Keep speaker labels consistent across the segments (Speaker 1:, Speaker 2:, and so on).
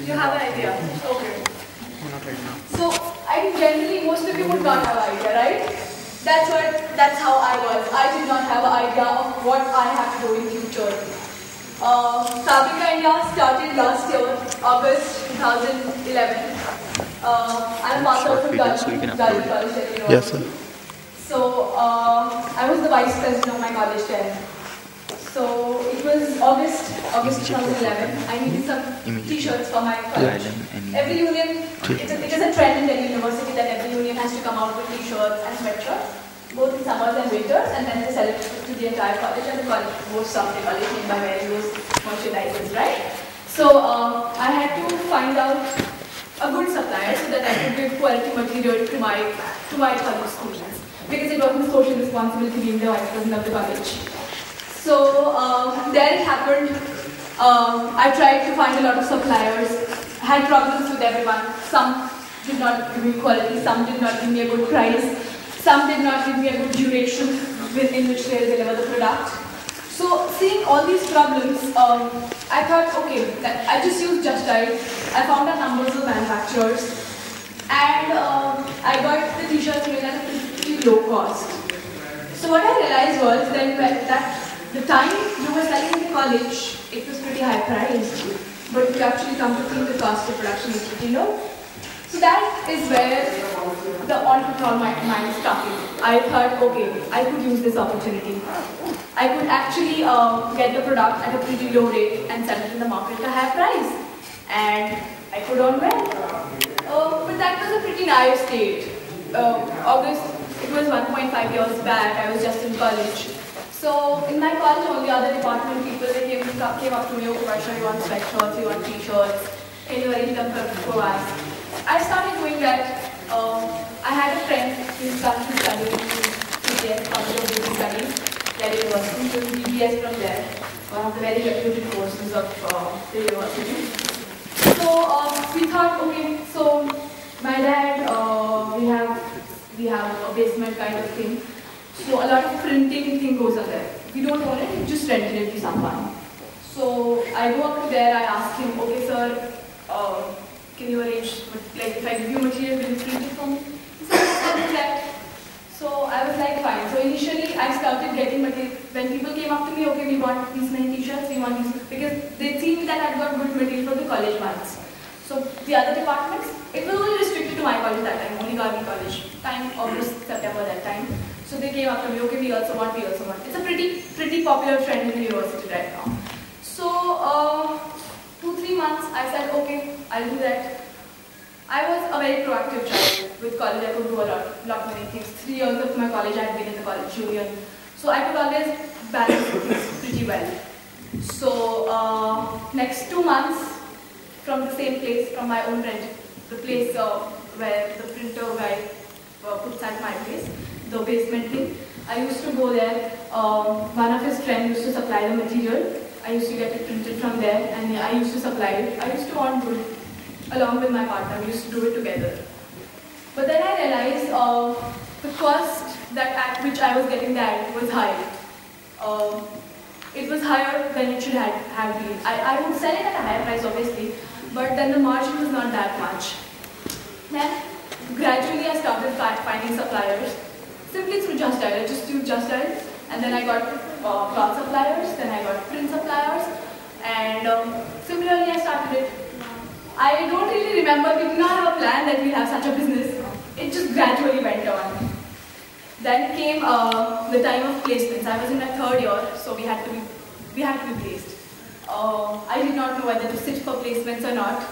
Speaker 1: You have an idea? Okay.
Speaker 2: Not right now.
Speaker 1: So I think generally most of you would not have an idea, right? That's how I was. I did not have an idea of what I have to do in future. Fabrica India started last year, August 2011. I'm part of the Gaji College.
Speaker 2: Yes, sir.
Speaker 1: So I was the vice president of my college then. So it was August 2011. I needed some T-shirts for my college. Every union, it is a trend in Delhi University that every union has to come out with T-shirts and sweatshirts, both in summers and winters, and then they sell it to the entire college, and the college boasts of the college name by wearing those merchandises, right? So I had to find out a good supplier so that I could give quality material to my college students, because it was my social responsibility being the vice president of the college. So there it happened. I tried to find a lot of suppliers. I had problems with everyone. Some did not give me quality, some did not give me a good price, some did not give me a good duration within which they will deliver the product. So seeing all these problems, I thought, okay, I just used Just Dial. I found the numbers of manufacturers, and I got the t-shirts made at a pretty low cost. So what I realized was that the time you were selling in the college, it was pretty high priced, but if you actually come to think, the cost of production is pretty low. So that is where the entrepreneurial mind started. I thought, okay, I could use this opportunity. I could actually get the product at a pretty low rate and sell it in the market at a high price, and I could earn well. But that was a pretty naive state. It was 1.5 years back. I was just in college. So in my college, all the other department people, they came up to me, okay, Varsha, you want sweatshirts, you want t-shirts, can you arrange them for us? I started doing that. I had a friend who started studying in CBS, College of Business Studies, Delhi University. He was BBS from there, one of the very reputed courses of the university. So we thought, okay, so my dad, we have a basement kind of thing. So a lot of printing thing goes on there. We don't own it, we just rented it to someone. So I go up to there, I ask him, okay sir, can you arrange, like if I give you material, will you print it for me? He said, I'll do that. So I was like, fine. So initially I started getting material. When people came up to me, okay, we want these many t-shirts, we want these, because they see that I've got good material for the college ones. So the other departments, it was only restricted to my college that time, only Gargi College. Time, August, September that time. So they came up to me, okay, we also want. It's a pretty popular trend in the university right now. So 2-3 months, I said, okay, I'll do that. I was a very proactive child. With college, I could do a lot many things. 3 years of my college, I had been in the college union. So I could always balance things pretty well. So next 2 months, from the same place, from my own rent, the place where the printer guy puts at my place, the basement thing, I used to go there. One of his friends used to supply the material. I used to get it printed from there, and I used to supply it. I used to earn good along with my partner. We used to do it together. But then I realized the cost at which I was getting that was high. It was higher than it should have been. I would sell it at a higher price, obviously, but then the margin was not that much. Then gradually I started finding suppliers simply through Just Dial. I just used Just Dial, and then I got cloth suppliers, then I got print suppliers, and similarly I started it. I don't really remember, we did not have a plan that we'll have such a business. It just gradually went on. Then came the time of placements. I was in my 3rd year, so we had to be placed. I did not know whether to sit for placements or not,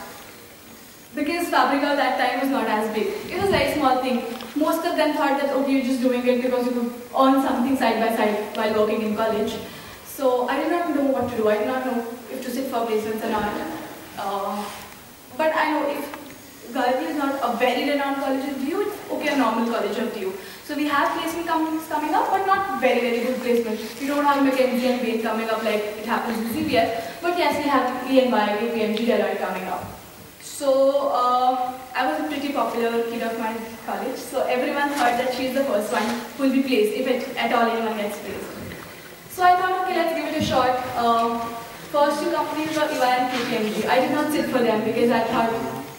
Speaker 1: because Fabrica that time was not as big. It was a very small thing. Most of them thought that, okay, you're just doing it because you could earn something side by side while working in college. So I did not know what to do. I did not know if to sit for placements or not. But I know if Gargi is not a very renowned college of DU, it's okay, a normal college of DU. So we have placement companies coming up, but not very good placements. We don't have McKinsey and Bain coming up like it happens in CBS. But yes, we have EY, KPMG, Deloitte coming up. So I was a pretty popular kid of my college. So everyone thought that she's the first one who will be placed, if at all anyone gets placed. So I thought, okay, let's give it a shot. first two companies were EY and KPMG. I did not sit for them because I thought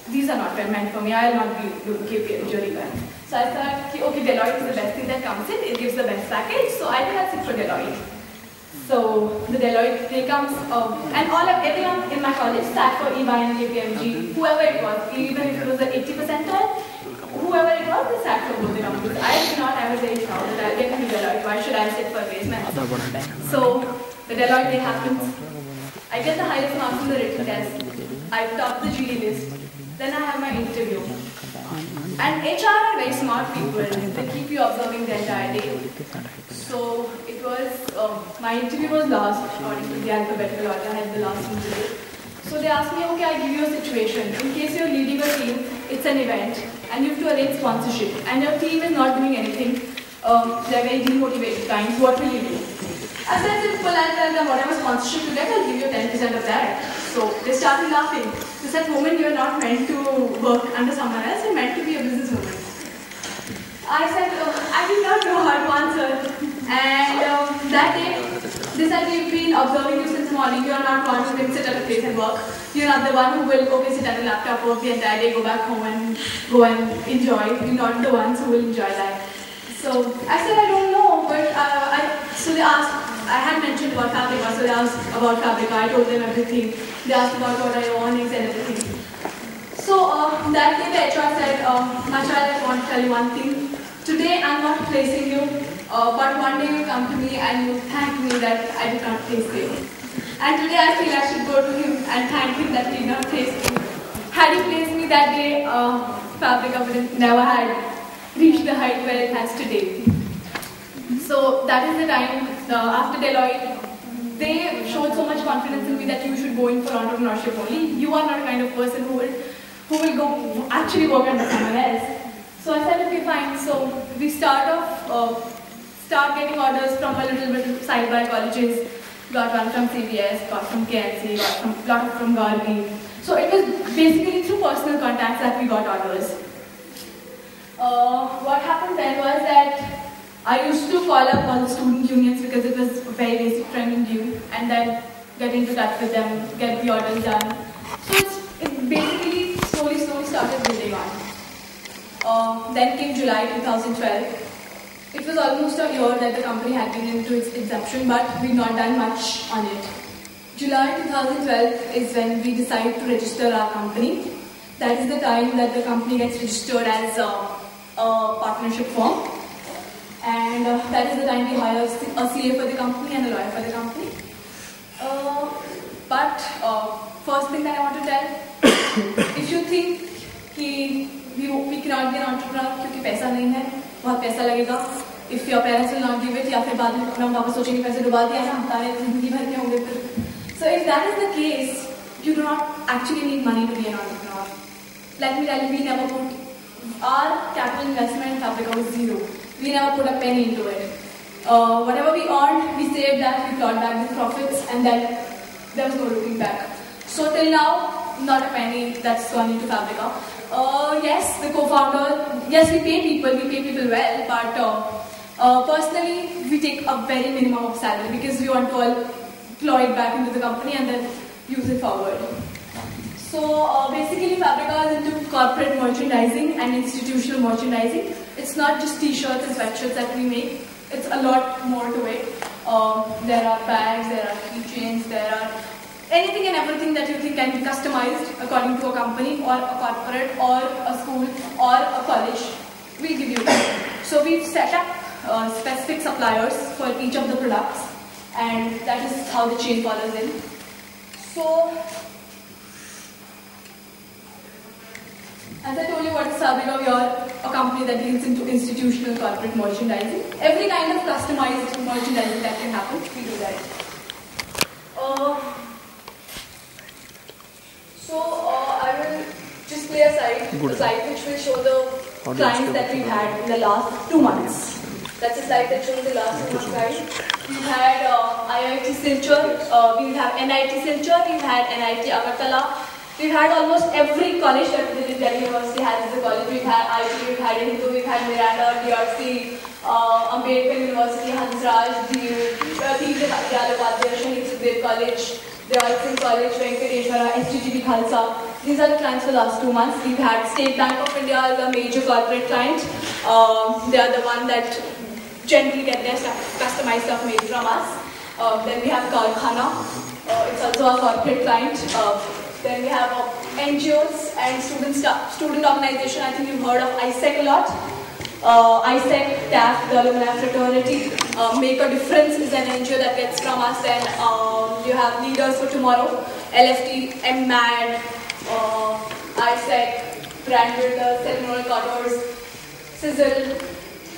Speaker 1: these are not meant for me. I will not be doing KPMG or EY. So I thought, okay, Deloitte is the best thing that comes in. It gives the best package. So I did not sit for Deloitte. So the Deloitte, they comes, and everyone in my college sat for EY and KPMG, whoever it was, even if it was the 80 percentile, whoever it was, they sat for both the companies. I did not, I was very proud that I get to Deloitte. Why should I sit for basement? So the Deloitte day happens. I get the highest marks in the written test. I top the GD list. Then I have my interview. And HR are very smart people. They keep you observing the entire day. So it was, my interview was last, according to the alphabetical order. I had the last interview. So they asked me, okay, I give you a situation. In case you're leading a team, it's an event, and you have to arrange sponsorship, and your team is not doing anything. They're very demotivated kinds. What will you do? I said, simple, I'll tell them whatever sponsorship you get, I'll give you 10% of that. So they started laughing. They said, woman, you're not meant to work under someone else, you're meant to be a businesswoman. I said, I did not know how to answer. And that day, they said, we've been observing you since morning. You're not one who can sit at a place and work. You're not the one who will, okay, sit at a laptop, work the entire day, go back home and go and enjoy. You're not the ones who will enjoy that. So I said, I don't know, but so they asked, I had mentioned about Fabrica, so they asked about Fabrica. I told them everything. They asked about what I own and everything. So that day the HR said, my child, I want to tell you one thing. Today I'm not placing you, but one day you come to me and you thank me that I did not place you. And today I feel I should go to him and thank him that he did not place me. Had he placed me that day, Fabrica would never had reached the height where it has today. So that is the time, after Deloitte, they showed so much confidence in me that you should go in for entrepreneurship only. You are not the kind of person who will go actually work under someone else. So I said, okay, fine. So we start getting orders from a little bit side-by colleges. Got one from CBS, got from KNC, got from Gargi. So it was basically through personal contacts that we got orders. What happened then was that I used to call up all the student unions because it was a very basic training due, and then get into touch with them, get the orders done. So it basically slowly started building on. Then came July 2012. It was almost a year that the company had been into its inception, but we'd not done much on it. July 2012 is when we decided to register our company. That is the time that the company gets registered as a partnership firm. And that is the time we hire a CA for the company and a lawyer for the company. But first thing that I want to tell, if you think we cannot be an entrepreneur क्योंकि पैसा नहीं है, बहुत पैसा लगेगा. If your parents will not give it, या फिर बाद में हम वापस सोचेंगे पैसे डुबा दिया ना, हमारे जिंदगी भर के होंगे फिर. So if that is the case, you do not actually need money to be an entrepreneur. Let me tell you, we never put our capital investment in Fabrica was zero. We never put a penny into it. Whatever we earned, we saved that, we plowed back the profits, and then there was no looking back. So till now, not a penny that's gone into Fabrica. Yes, the co-founder, yes, we pay people well, but personally, we take a very minimum of salary because we want to plow it back into the company and then use it forward. So basically, Fabrica is into corporate merchandising and institutional merchandising. It's not just t-shirts and sweatshirts that we make. It's a lot more to it. There are bags, there are keychains, there are anything and everything that you think can be customized according to a company or a corporate or a school or a college. We'll give you that. So we've set up specific suppliers for each of the products, and that is how the chain follows in. So, as I told you, what is Fabrica? We are a company that deals into institutional corporate merchandising. Every kind of customized merchandising that can happen, we do that. I will just play a slide which will show the clients that we've had in the last 2 months. That's a slide that shows the last 2 months clients. We've had IIT Silchar, we have NIT Silchar, we've had NIT Agartala. We've had almost every college that the Delhi University has as a college. We've had IT, we've had Hindu, we've had Miranda, DRC, Ambedkar University, Hansraj, DU. Deendayal Upadhyaya, Shaheed Sukhdev College, Dayal Singh College, Venkateshwara, SGGB Khalsa. These are the clients for the last 2 months. We've had State Bank of India as a major corporate client. They are the one that generally get their customized stuff made from us. Then we have Karkhana. It's also a corporate client. Then we have NGOs and student organization. I think you've heard of ISEC a lot. ISEC, TAF, the Alumni Fraternity. Make a Difference is an NGO that gets from us. Then you have Leaders for Tomorrow, LFT, MMAD, ISEC, Brand Builders, Seminole Cutters, Sizzle.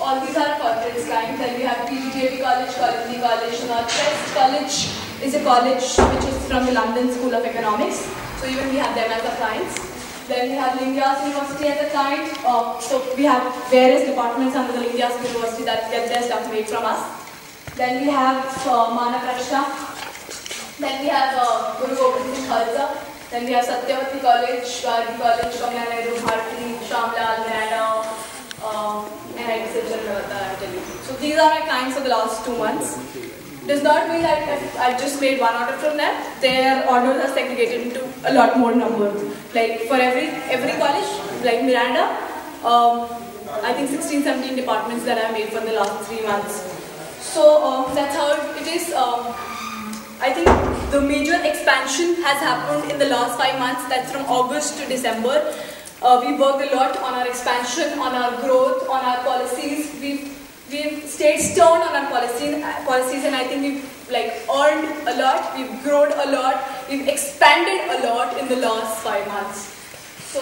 Speaker 1: All these are corporate clients. Then we have PGTAB College, Collegiate College, Northwest College is a college which is from the London School of Economics. So even we have them as a clients. Then we have Lindyas University as a client. So we have various departments under the Lindyas University that get their stuff made from us. Then we have Manaprashna. Then we have Guru Gobind Singh Khalsa. Then we have Satyavati College, Gargi College, Kamala Nehru, Bharati, Shamlal, Miranda, and I will tell you. So these are my clients for the last 2 months. Does not mean that if I just made one order from them, their orders are segregated into a lot more numbers. Like for every college, like Miranda, I think 16, 17 departments that I made for the last 3 months. So that's how it is. I think the major expansion has happened in the last 5 months. That's from August to December. We worked a lot on our expansion, on our growth, on our policies. We've stayed stern on our policies, and I think we've earned a lot. We've grown a lot. We've expanded a lot in the last 5 months. So